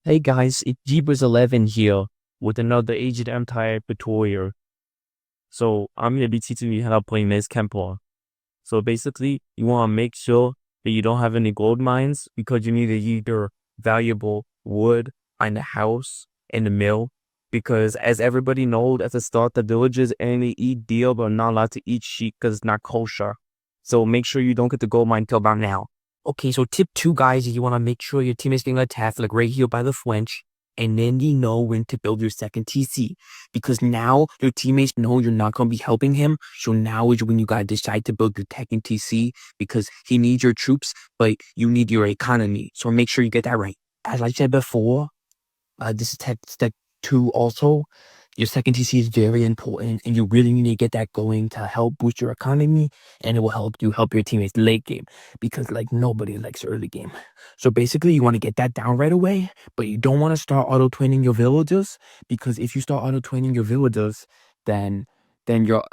Hey guys, it's Jeebers11 here with another Age of Empire tutorial. So I'm gonna be teaching you how to play Maze Templar. So basically, you want to make sure that you don't have any gold mines because you need to either valuable wood in the house and the mill. Because as everybody knows, at the start, the villagers only eat deer but are not allowed to eat sheep because it's not kosher. So make sure you don't get the gold mine till about now. Okay, so tip two, guys, is you want to make sure your team is being attacked, like right here by the French, and then you know when to build your second TC. Because now your teammates know you're not going to be helping him, so now is when you got to decide to build your second TC, because he needs your troops, but you need your economy. So make sure you get that right. As I said before, this is step two also. Your second TC is very important, and you really need to get that going to help boost your economy, and it will help you help your teammates late game, because like nobody likes early game. So basically, you want to get that down right away, but you don't want to start auto training your villagers, because if you start auto training your villagers, then then you're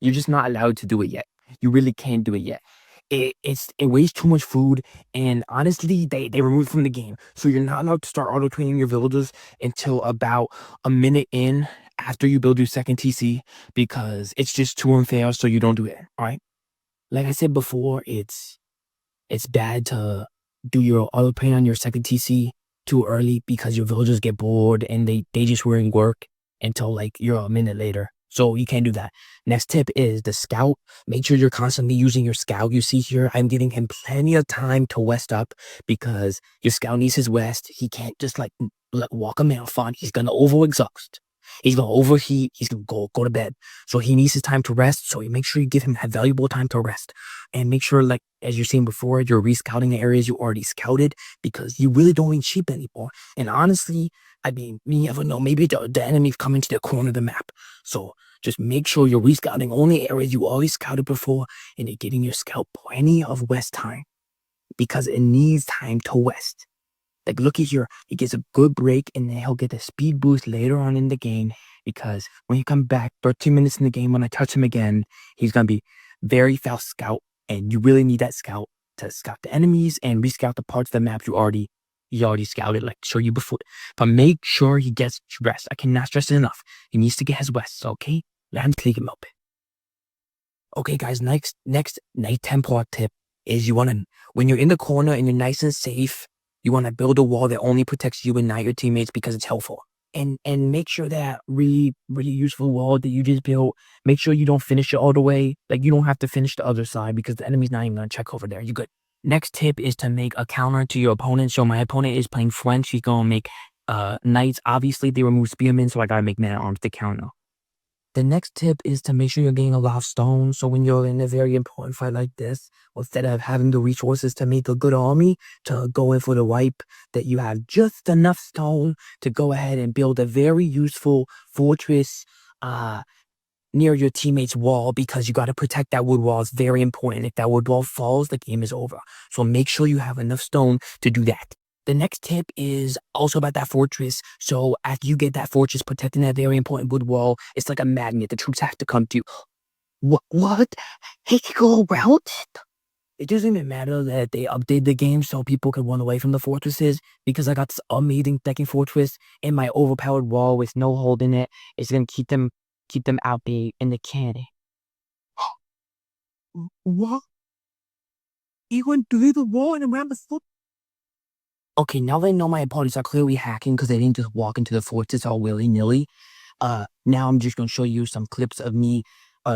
just not allowed to do it yet. You really can't do it yet. It wastes too much food, and honestly, they remove it from the game. So you're not allowed to start auto training your villagers until about a minute in after you build your second TC, because it's just too unfair. So you don't do it. All right. Like I said before, it's bad to do your auto train on your second TC too early, because your villagers get bored and they just weren't work until like you're a minute later. So you can't do that. Next tip is the scout. Make sure you're constantly using your scout. You see here, I'm giving him plenty of time to west up, because your scout needs his west. He can't just like walk a marathon. He's gonna overexhaust. He's gonna overheat. He's gonna go to bed. So he needs his time to rest. So you make sure you give him that valuable time to rest, and make sure, like as you're saying before, you're rescouting the areas you already scouted, because you really don't need sheep anymore. And honestly, I mean, you never know. Maybe the enemy's coming to the corner of the map. So just make sure you're rescouting only areas you already scouted before, and you're getting your scout plenty of west time, because it needs time to west. Like look at here, he gets a good break, and then he'll get a speed boost later on in the game, because when he comes back 13 minutes in the game, when I touch him again, he's gonna be very fast scout, and you really need that scout to scout the enemies and rescout the parts of the map you already scouted, like show you before. But make sure he gets rest. I cannot stress it enough. He needs to get his rest, okay? Let him take him up. Okay, guys, next night Templar tip is you want to, when you're in the corner and you're nice and safe, you want to build a wall that only protects you and not your teammates, because it's helpful. And make sure that really useful wall that you just built, make sure you don't finish it all the way. Like you don't have to finish the other side, because the enemy's not even gonna check over there. You're good. Next tip is to make a counter to your opponent. So my opponent is playing French. He's gonna make knights. Obviously, they remove spearmen, so I gotta make man at arms to counter. The next tip is to make sure you're getting a lot of stones. So when you're in a very important fight like this, instead of having the resources to make a good army to go in for the wipe, that you have just enough stone to go ahead and build a very useful fortress near your teammate's wall, because you got to protect that wood wall. It's very important. If that wood wall falls, the game is over. So make sure you have enough stone to do that. The next tip is also about that fortress. So after you get that fortress protecting that very important wood wall, it's like a magnet. The troops have to come to you. What? He can go around it? It doesn't even matter that they update the game so people can run away from the fortresses, because I got this amazing second fortress in my overpowered wall with no hole in it. It's gonna keep them out in the cannon. What? He went through the wall and around the foot. Okay, now they know my opponents are clearly hacking, because they didn't just walk into the fortress all willy-nilly. Now I'm just gonna show you some clips of me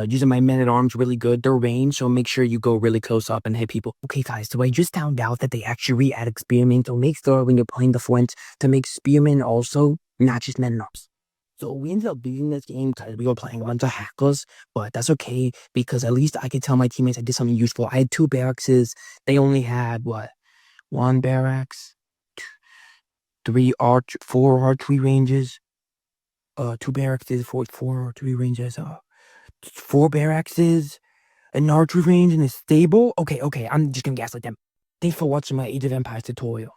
using my men-at-arms really good. They're ranged, so make sure you go really close up and hit people. Okay, guys, so I just found out that they actually re-added spearmen, so make sure when you're playing the Flint to make spearmen also, not just men-at-arms. So we ended up beating this game because we were playing a bunch of hackers, but that's okay, because at least I could tell my teammates I did something useful. I had 2 barracks. They only had, what, 1 barracks? 4 archery ranges, 2 barracks, 4 archery ranges, 4 barracks, an archery range, and a stable. Okay, I'm just gonna gaslight them. Thanks for watching my Age of Empires tutorial.